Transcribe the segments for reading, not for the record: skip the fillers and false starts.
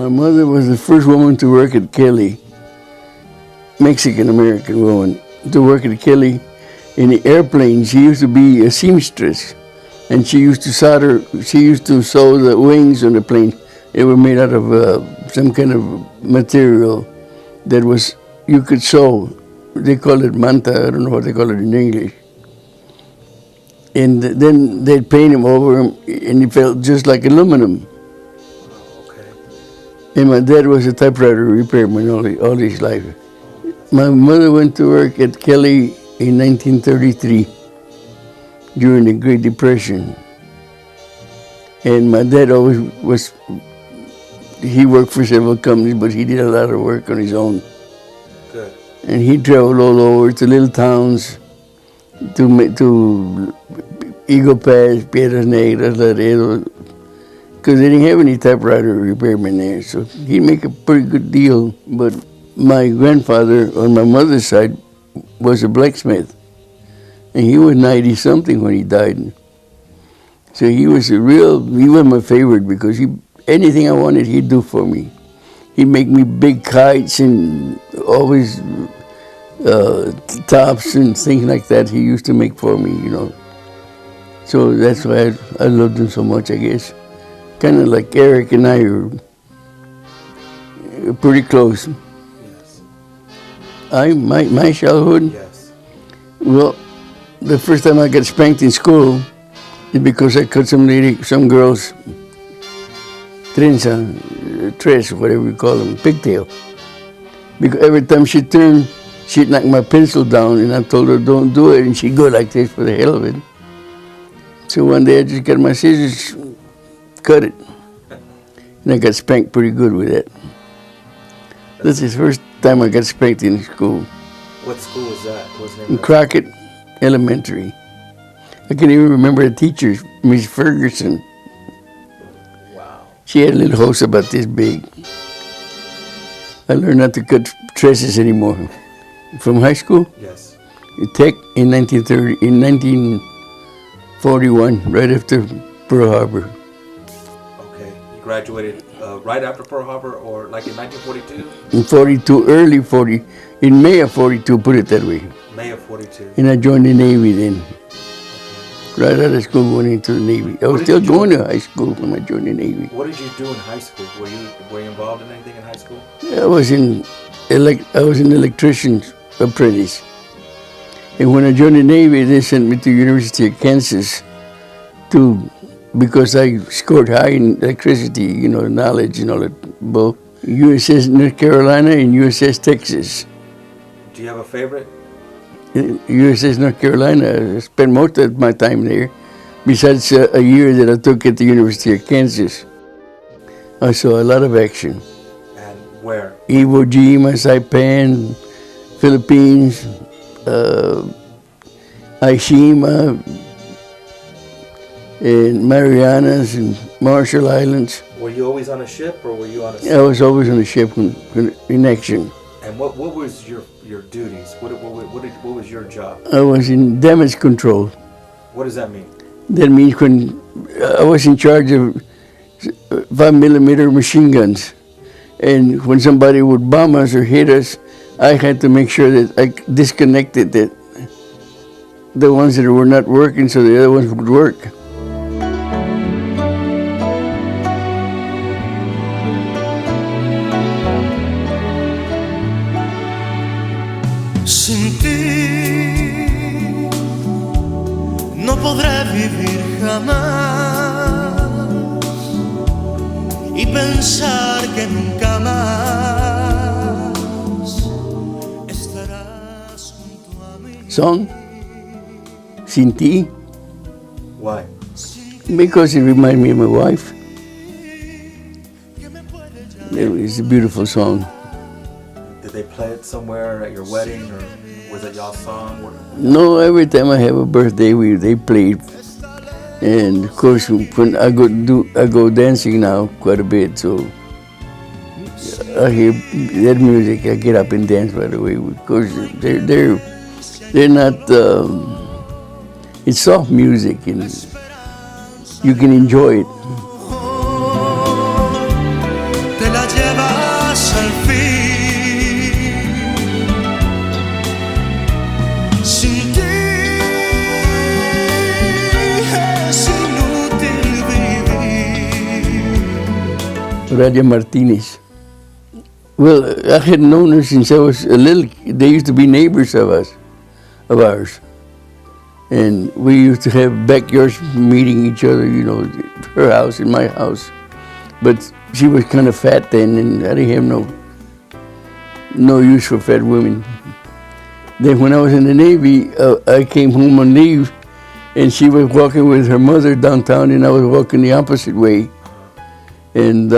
My mother was the first woman to work at Kelly, Mexican-American woman, to work at Kelly in the airplane. She used to be a seamstress, and she used to sew the wings on the plane. They were made out of some kind of material that was, you could sew. They call it manta, I don't know what they call it in English. And then they'd paint him over him, and it felt just like aluminum. Okay. And my dad was a typewriter repairman all his life. My mother went to work at Kelly in 1933 during the Great Depression. And my dad he worked for several companies, but he did a lot of work on his own. Good. And he traveled all over to little towns, to Eagle Pass, Piedras Negras, Laredo, because they didn't have any typewriter repairmen there. So he'd make a pretty good deal. But my grandfather on my mother's side was a blacksmith, and he was 90-something when he died. So he was my favorite because anything I wanted, he'd do for me. He'd make me big kites and always tops and things like that he used to make for me, So that's why I loved him so much, I guess. Kind of like Eric and I are pretty close. Yes. My childhood? Yes. Well, the first time I got spanked in school is because I cut some girl's trenza, tres, whatever you call them, pigtail. Because every time she turned, she'd knock my pencil down, and I told her, don't do it, and she'd go like this for the hell of it. So one day I just got my scissors, cut it, and I got spanked pretty good with it. This is the first time I got spanked in school. What school was that? What was the name In of that? Crockett Elementary. I can even remember the teacher, Miss Ferguson. Wow. She had a little hose about this big. I learned not to cut tresses anymore. From high school, Yes. Tech in 1941, right after Pearl Harbor. Okay. You graduated right after Pearl Harbor, or like in 1942? In 42, early 40, in May of 42, put it that way. May of 42. And I joined the Navy then. Right out of school, going into the Navy. I was still going to high school when I joined the Navy. What did you do in high school? Were you involved in anything in high school? I was an electrician's apprentice. And when I joined the Navy, they sent me to University of Kansas because I scored high in electricity, knowledge and all that. Both USS North Carolina and USS Texas. Do you have a favorite? USS North Carolina, I spent most of my time there, besides a year that I took at the University of Kansas. I saw a lot of action. And where? Iwo Jima, Saipan, Philippines, Ishima, and Marianas and Marshall Islands. Were you always on a ship, or were you on a? I was always on a ship in action. And what was your duties? What was your job? I was in damage control. What does that mean? That means when I was in charge of 5mm machine guns, and when somebody would bomb us or hit us, I had to make sure that I disconnected the ones that were not working so the other ones would work. Sin ti no podré vivir jamás y pensar que nunca más estarás junto a mí. Song? Sin ti? Why? Because it reminded me of my wife. It's a beautiful song. Did they play it somewhere at your wedding, or was it y'all's song? No, every time I have a birthday, they played. And of course, when I go dancing now quite a bit, so I hear that music, I get up and dance right away. Because they're not. It's soft music, and you can enjoy it. Te la Radia Martinez. Well, I had known her since I was a little. They used to be neighbors of ours. And we used to have backyards meeting each other, you know, her house and my house. But she was kind of fat then, and I didn't have no use for fat women. Then when I was in the Navy, I came home on leave, and she was walking with her mother downtown, and I was walking the opposite way. And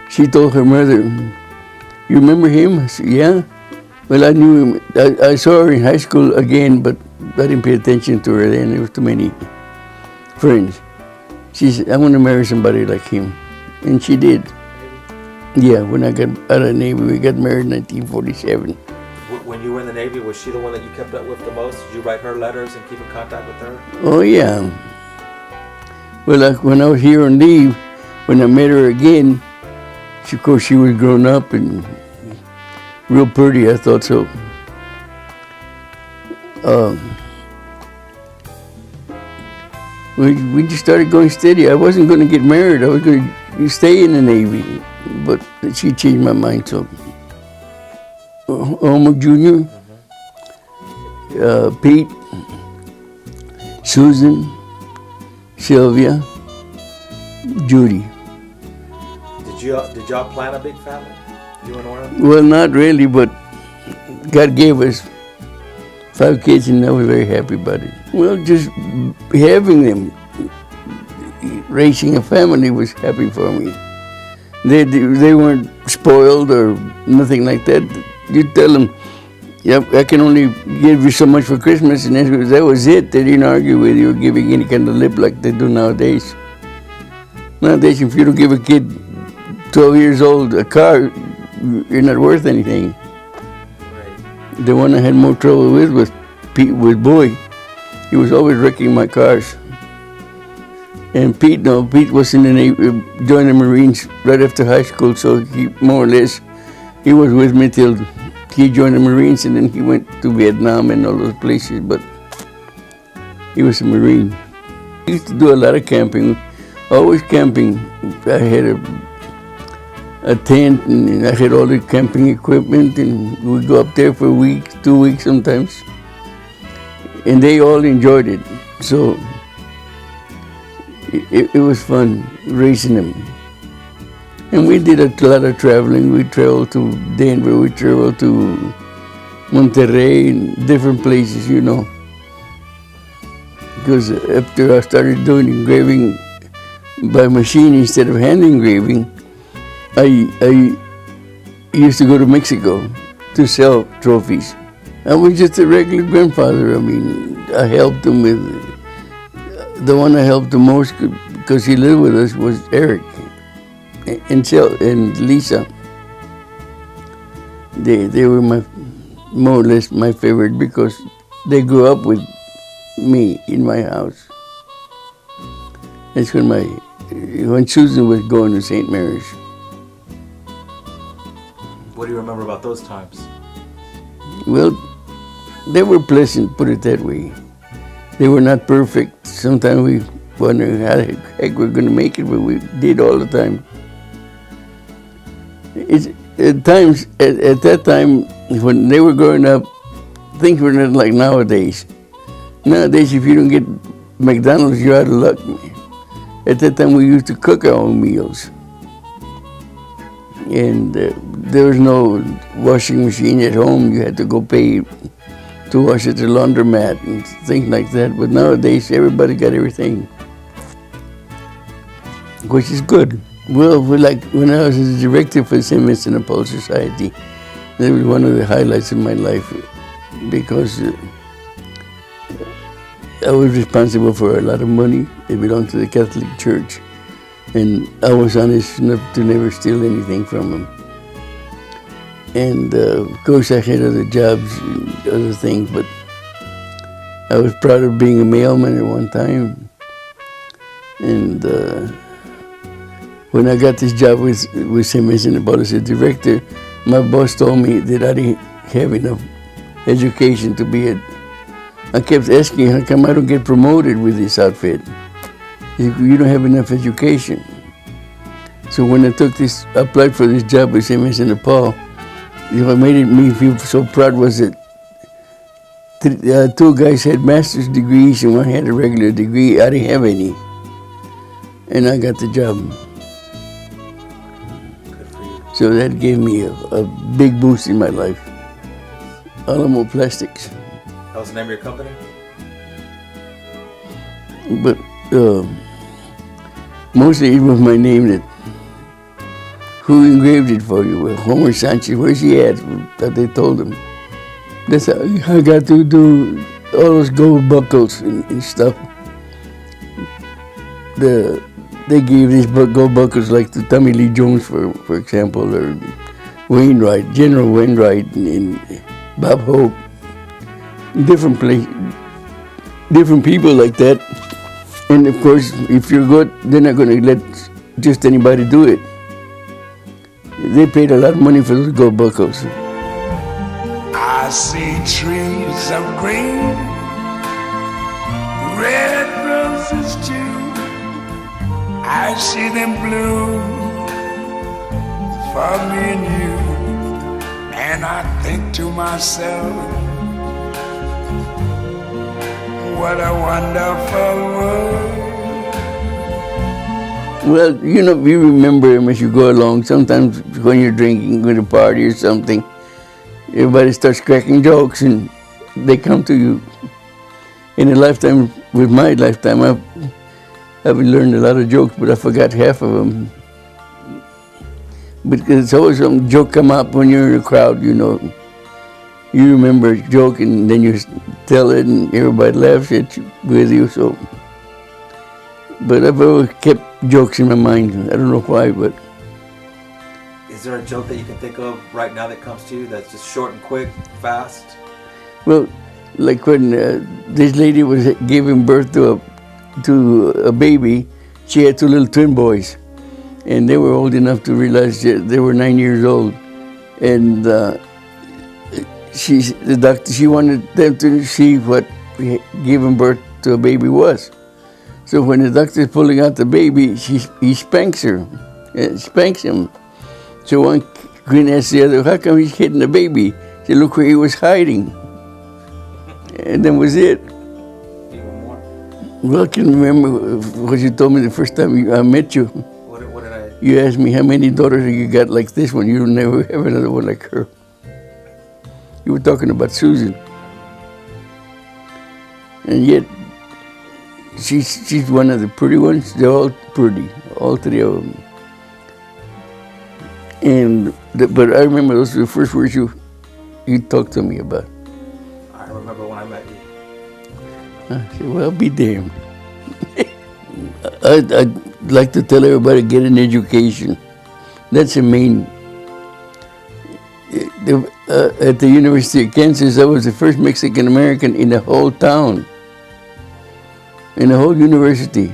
she told her mother, "You remember him?" I said, "Yeah." Well, I knew him. I saw her in high school again, but I didn't pay attention to her then. There was too many friends. She said, "I want to marry somebody like him." And she did. Yeah, when I got out of the Navy, we got married in 1947. When you were in the Navy, was she the one that you kept up with the most? Did you write her letters and keep in contact with her? Oh, yeah. Well, when I was here on leave, when I met her again, of course, she was grown up and real pretty, I thought so. We just started going steady. I wasn't going to get married. I was going to stay in the Navy, but she changed my mind. So, Homer Jr., Pete, Susan, Sylvia, Judy. Did y'all plan a big family, you and Orla? Well, not really, but God gave us 5 kids, and I was very happy about it. Well, just having them, raising a family was happy for me. They weren't spoiled or nothing like that. You tell them, "Yeah, I can only give you so much for Christmas," and that was it. They didn't argue with you or giving any kind of lip like they do nowadays. Nowadays, if you don't give a kid 12 years old a car, you're not worth anything. Right. The one I had more trouble with was Pete, with Boy. He was always wrecking my cars. And Pete was in the Navy, joined the Marines right after high school, so he more or less, he was with me till he joined the Marines, and then he went to Vietnam and all those places, but he was a Marine. We used to do a lot of camping, always camping. I had a tent, and I had all the camping equipment, and we'd go up there for a week, 2 weeks sometimes. And they all enjoyed it, so it was fun raising them. And we did a lot of traveling. We traveled to Denver, we traveled to Monterrey, and different places, you know. Because after I started doing engraving by machine instead of hand engraving, I used to go to Mexico to sell trophies. I was just a regular grandfather. I mean, I helped him with, the one I helped the most because he lived with us was Eric and Lisa. They were more or less my favorite because they grew up with me in my house. That's when Susan was going to St. Mary's. What do you remember about those times? Well, they were pleasant, put it that way. They were not perfect. Sometimes we wonder how the heck we're going to make it, but we did all the time. At that time, when they were growing up, things were not like nowadays. Nowadays, if you don't get McDonald's, you're out of luck. At that time, we used to cook our own meals. And there was no washing machine at home. You had to go pay to wash at the laundromat and things like that. But nowadays, everybody got everything, which is good. Well, like when I was a director for the St. Vincent de Paul Society, that was one of the highlights of my life because I was responsible for a lot of money. It belonged to the Catholic Church. And I was honest enough to never steal anything from them. And of course I had other jobs and other things, but I was proud of being a mailman at one time. And when I got this job with St. Vincent de Paul as a director, my boss told me that I didn't have enough education to be it. I kept asking, how come I don't get promoted with this outfit? You don't have enough education. So when I applied for this job with MS in Nepal, what made me feel so proud was that two guys had master's degrees and one had a regular degree. I didn't have any. And I got the job. So that gave me a big boost in my life. Alamo Plastics. That was the name of your company? But mostly it was my name that, who engraved it for you? Well, Homero Sanchez, where's he at? That they told him. That's how I got to do all those gold buckles and stuff. They gave these gold buckles like to Tommy Lee Jones, for example, or Wainwright, General Wainwright, and Bob Hope. Different people like that. And of course, if you're good, they're not going to let just anybody do it. They paid a lot of money for those gold buckles. I see trees of green, red roses too. I see them bloom for me and you. And I think to myself, what a wonderful world. Well, you remember them as you go along. Sometimes when you're drinking at a party or something, everybody starts cracking jokes and they come to you. In my lifetime, I've learned a lot of jokes, but I forgot half of them. Because it's always some joke come up when you're in a crowd, You remember a joke and then you tell it and everybody laughs with you, so. But I've always kept jokes in my mind. I don't know why, but. Is there a joke that you can think of right now that comes to you that's just short and quick, fast? Well, like when this lady was giving birth to a baby, she had two little twin boys, and they were old enough to realize they were 9 years old, and the doctor, she wanted them to see what giving birth to a baby was. So when the doctor is pulling out the baby, he spanks him. So one grin asked the other, how come he's hitting the baby? He said, look where he was hiding. And then was it. Even more? Well, I can remember what you told me the first time I met you. What did I? You asked me how many daughters you got like this one. You'll never have another one like her. You were talking about Susan. And yet, she's one of the pretty ones. They're all pretty, all three of them. But I remember those were the first words you talked to me about. I remember when I met you. I said, well, be damned. I'd like to tell everybody to get an education. That's the main. At the University of Kansas, I was the first Mexican American in the whole town, in the whole university.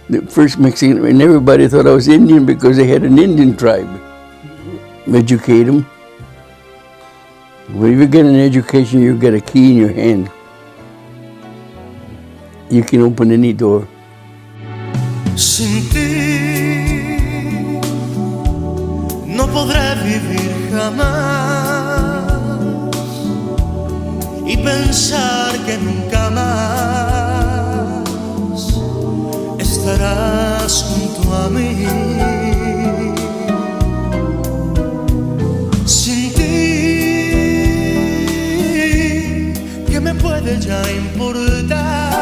The first Mexican, and everybody thought I was Indian because they had an Indian tribe. Educate them. When you get an education, you get a key in your hand. You can open any door. Sin ti no podré vivir jamás y pensar que nunca más estarás junto a mí. Sin ti, ¿qué me puede ya importar?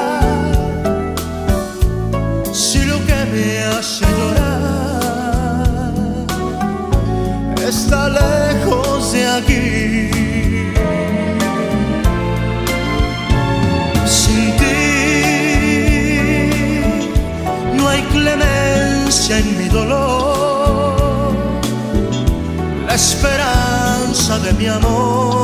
Si lo que me hace llorar está lejos de aquí. Sin ti no hay clemencia en mi dolor, la esperanza de mi amor